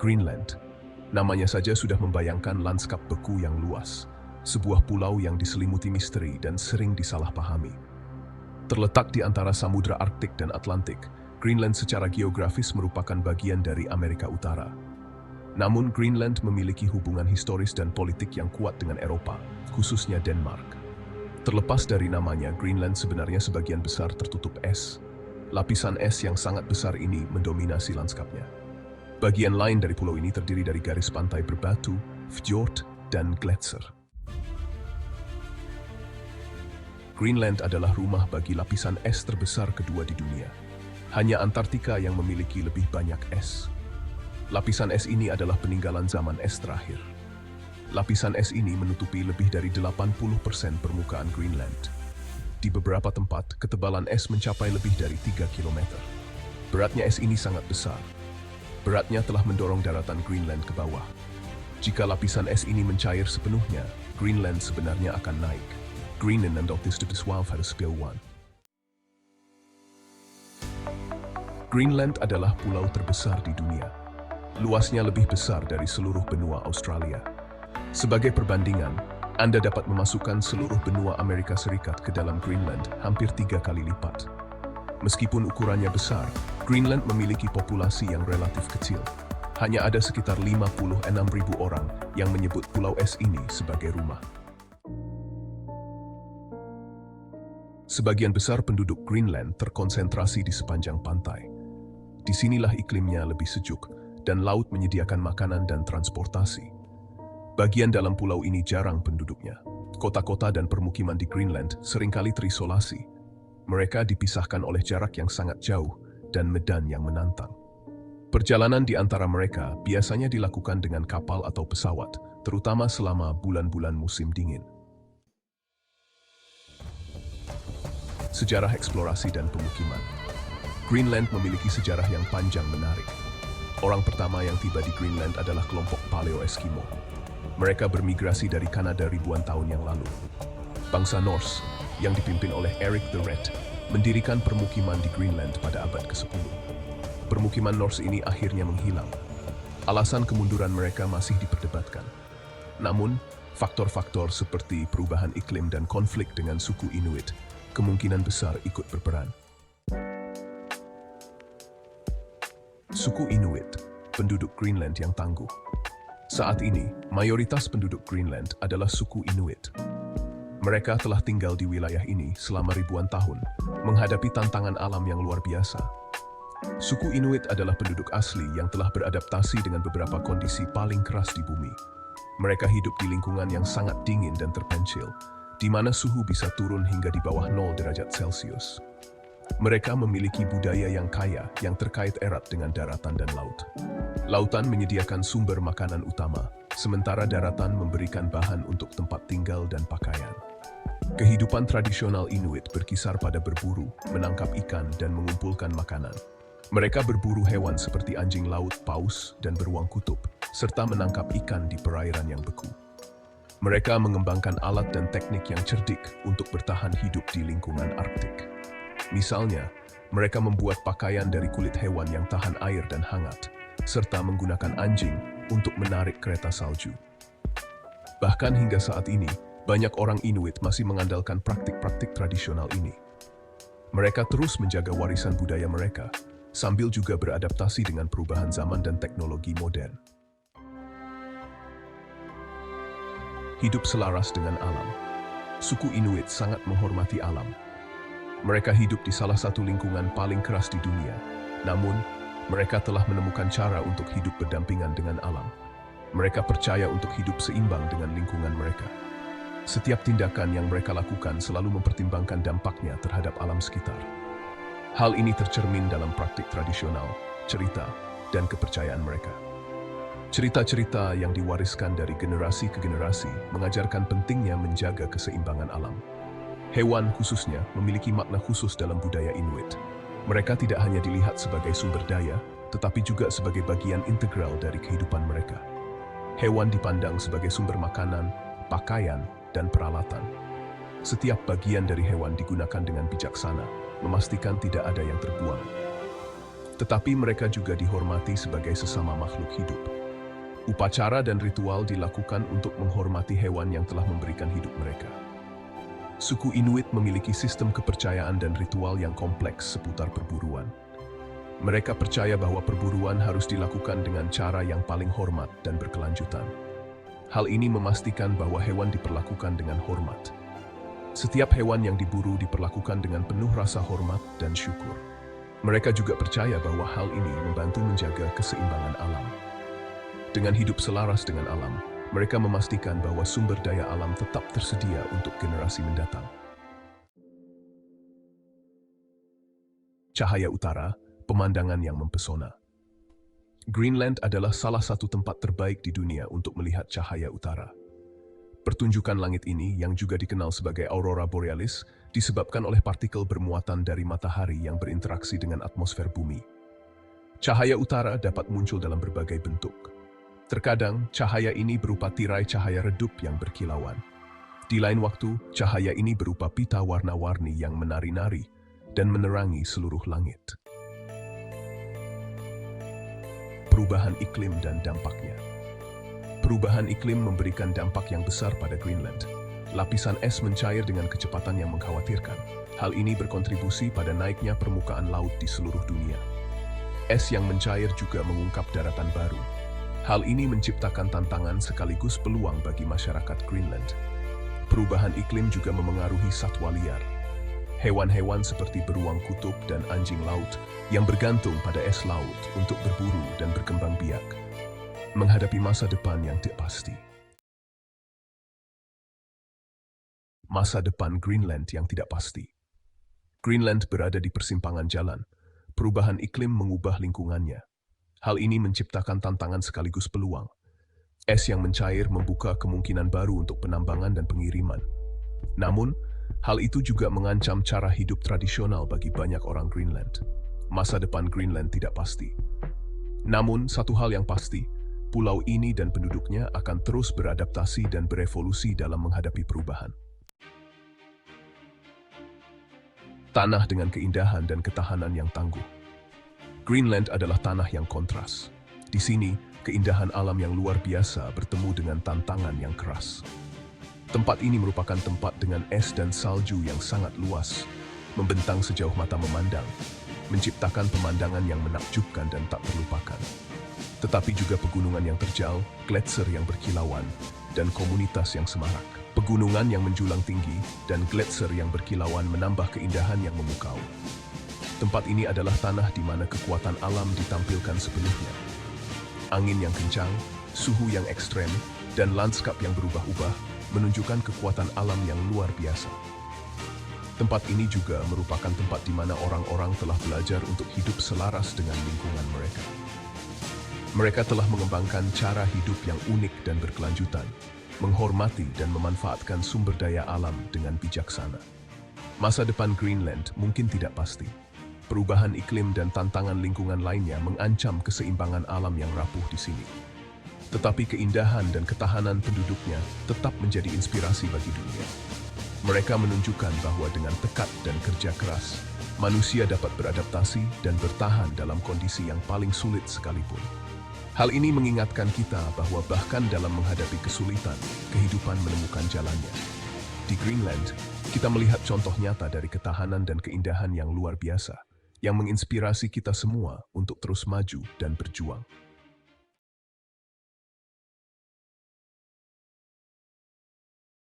Greenland. Namanya saja sudah membayangkan lanskap beku yang luas, sebuah pulau yang diselimuti misteri dan sering disalahpahami. Terletak di antara Samudra Arktik dan Atlantik, Greenland secara geografis merupakan bagian dari Amerika Utara. Namun Greenland memiliki hubungan historis dan politik yang kuat dengan Eropa, khususnya Denmark. Terlepas dari namanya, Greenland sebenarnya sebagian besar tertutup es. Lapisan es yang sangat besar ini mendominasi lanskapnya. Bagian lain dari pulau ini terdiri dari garis pantai berbatu, fjord, dan gletser. Greenland adalah rumah bagi lapisan es terbesar kedua di dunia. Hanya Antartika yang memiliki lebih banyak es. Lapisan es ini adalah peninggalan zaman es terakhir. Lapisan es ini menutupi lebih dari 80% permukaan Greenland. Di beberapa tempat, ketebalan es mencapai lebih dari 3 km. Beratnya es ini sangat besar. Beratnya telah mendorong daratan Greenland ke bawah. Jika lapisan es ini mencair sepenuhnya, Greenland sebenarnya akan naik. Greenland is to dissolve had a spill one. Greenland adalah pulau terbesar di dunia. Luasnya lebih besar dari seluruh benua Australia. Sebagai perbandingan, Anda dapat memasukkan seluruh benua Amerika Serikat ke dalam Greenland hampir 3 kali lipat. Meskipun ukurannya besar, Greenland memiliki populasi yang relatif kecil. Hanya ada sekitar 56.000 orang yang menyebut pulau es ini sebagai rumah. Sebagian besar penduduk Greenland terkonsentrasi di sepanjang pantai. Disinilah iklimnya lebih sejuk, dan laut menyediakan makanan dan transportasi. Bagian dalam pulau ini jarang penduduknya. Kota-kota dan permukiman di Greenland seringkali terisolasi. Mereka dipisahkan oleh jarak yang sangat jauh dan medan yang menantang. Perjalanan di antara mereka biasanya dilakukan dengan kapal atau pesawat, terutama selama bulan-bulan musim dingin. Sejarah eksplorasi dan pemukiman. Greenland memiliki sejarah yang panjang menarik. Orang pertama yang tiba di Greenland adalah kelompok Paleo-Eskimo. Mereka bermigrasi dari Kanada ribuan tahun yang lalu. Bangsa Norse, yang dipimpin oleh Eric the Red, mendirikan permukiman di Greenland pada abad ke-10. Permukiman Norse ini akhirnya menghilang. Alasan kemunduran mereka masih diperdebatkan. Namun, faktor-faktor seperti perubahan iklim dan konflik dengan suku Inuit kemungkinan besar ikut berperan. Suku Inuit, penduduk Greenland yang tangguh. Saat ini, mayoritas penduduk Greenland adalah suku Inuit. Mereka telah tinggal di wilayah ini selama ribuan tahun, menghadapi tantangan alam yang luar biasa. Suku Inuit adalah penduduk asli yang telah beradaptasi dengan beberapa kondisi paling keras di bumi. Mereka hidup di lingkungan yang sangat dingin dan terpencil, di mana suhu bisa turun hingga di bawah 0 derajat Celcius. Mereka memiliki budaya yang kaya yang terkait erat dengan daratan dan laut. Lautan menyediakan sumber makanan utama, sementara daratan memberikan bahan untuk tempat tinggal dan pakaian. Kehidupan tradisional Inuit berkisar pada berburu, menangkap ikan, dan mengumpulkan makanan. Mereka berburu hewan seperti anjing laut, paus, dan beruang kutub, serta menangkap ikan di perairan yang beku. Mereka mengembangkan alat dan teknik yang cerdik untuk bertahan hidup di lingkungan Arktik. Misalnya, mereka membuat pakaian dari kulit hewan yang tahan air dan hangat, serta menggunakan anjing untuk menarik kereta salju. Bahkan hingga saat ini, banyak orang Inuit masih mengandalkan praktik-praktik tradisional ini. Mereka terus menjaga warisan budaya mereka, sambil juga beradaptasi dengan perubahan zaman dan teknologi modern. Hidup selaras dengan alam. Suku Inuit sangat menghormati alam. Mereka hidup di salah satu lingkungan paling keras di dunia, namun mereka telah menemukan cara untuk hidup berdampingan dengan alam. Mereka percaya untuk hidup seimbang dengan lingkungan mereka. Setiap tindakan yang mereka lakukan selalu mempertimbangkan dampaknya terhadap alam sekitar. Hal ini tercermin dalam praktik tradisional, cerita, dan kepercayaan mereka. Cerita-cerita yang diwariskan dari generasi ke generasi mengajarkan pentingnya menjaga keseimbangan alam. Hewan khususnya memiliki makna khusus dalam budaya Inuit. Mereka tidak hanya dilihat sebagai sumber daya, tetapi juga sebagai bagian integral dari kehidupan mereka. Hewan dipandang sebagai sumber makanan, pakaian, dan peralatan. Setiap bagian dari hewan digunakan dengan bijaksana, memastikan tidak ada yang terbuang. Tetapi mereka juga dihormati sebagai sesama makhluk hidup. Upacara dan ritual dilakukan untuk menghormati hewan yang telah memberikan hidup mereka. Suku Inuit memiliki sistem kepercayaan dan ritual yang kompleks seputar perburuan. Mereka percaya bahwa perburuan harus dilakukan dengan cara yang paling hormat dan berkelanjutan. Hal ini memastikan bahwa hewan diperlakukan dengan hormat. Setiap hewan yang diburu diperlakukan dengan penuh rasa hormat dan syukur. Mereka juga percaya bahwa hal ini membantu menjaga keseimbangan alam. Dengan hidup selaras dengan alam, mereka memastikan bahwa sumber daya alam tetap tersedia untuk generasi mendatang. Cahaya utara, pemandangan yang mempesona. Greenland adalah salah satu tempat terbaik di dunia untuk melihat cahaya utara. Pertunjukan langit ini, yang juga dikenal sebagai aurora borealis, disebabkan oleh partikel bermuatan dari matahari yang berinteraksi dengan atmosfer bumi. Cahaya utara dapat muncul dalam berbagai bentuk. Terkadang, cahaya ini berupa tirai cahaya redup yang berkilauan. Di lain waktu, cahaya ini berupa pita warna-warni yang menari-nari dan menerangi seluruh langit. Perubahan iklim dan dampaknya. Perubahan iklim memberikan dampak yang besar pada Greenland. Lapisan es mencair dengan kecepatan yang mengkhawatirkan. Hal ini berkontribusi pada naiknya permukaan laut di seluruh dunia. Es yang mencair juga mengungkap daratan baru. Hal ini menciptakan tantangan sekaligus peluang bagi masyarakat Greenland. Perubahan iklim juga memengaruhi satwa liar. Hewan-hewan seperti beruang kutub dan anjing laut yang bergantung pada es laut untuk berburu dan berkembang biak, menghadapi masa depan yang tidak pasti. Masa depan Greenland yang tidak pasti. Greenland berada di persimpangan jalan. Perubahan iklim mengubah lingkungannya. Hal ini menciptakan tantangan sekaligus peluang. Es yang mencair membuka kemungkinan baru untuk penambangan dan pengiriman. Namun, hal itu juga mengancam cara hidup tradisional bagi banyak orang Greenland. Masa depan Greenland tidak pasti. Namun, satu hal yang pasti, pulau ini dan penduduknya akan terus beradaptasi dan berevolusi dalam menghadapi perubahan. Tanah dengan keindahan dan ketahanan yang tangguh. Greenland adalah tanah yang kontras. Di sini, keindahan alam yang luar biasa bertemu dengan tantangan yang keras. Tempat ini merupakan tempat dengan es dan salju yang sangat luas, membentang sejauh mata memandang, menciptakan pemandangan yang menakjubkan dan tak terlupakan. Tetapi juga pegunungan yang terjal, gletser yang berkilauan, dan komunitas yang semarak. Pegunungan yang menjulang tinggi dan gletser yang berkilauan menambah keindahan yang memukau. Tempat ini adalah tanah di mana kekuatan alam ditampilkan sepenuhnya. Angin yang kencang, suhu yang ekstrem, dan lanskap yang berubah-ubah menunjukkan kekuatan alam yang luar biasa. Tempat ini juga merupakan tempat di mana orang-orang telah belajar untuk hidup selaras dengan lingkungan mereka. Mereka telah mengembangkan cara hidup yang unik dan berkelanjutan, menghormati dan memanfaatkan sumber daya alam dengan bijaksana. Masa depan Greenland mungkin tidak pasti. Perubahan iklim dan tantangan lingkungan lainnya mengancam keseimbangan alam yang rapuh di sini. Tetapi keindahan dan ketahanan penduduknya tetap menjadi inspirasi bagi dunia. Mereka menunjukkan bahwa dengan tekad dan kerja keras, manusia dapat beradaptasi dan bertahan dalam kondisi yang paling sulit sekalipun. Hal ini mengingatkan kita bahwa bahkan dalam menghadapi kesulitan, kehidupan menemukan jalannya. Di Greenland, kita melihat contoh nyata dari ketahanan dan keindahan yang luar biasa, yang menginspirasi kita semua untuk terus maju dan berjuang.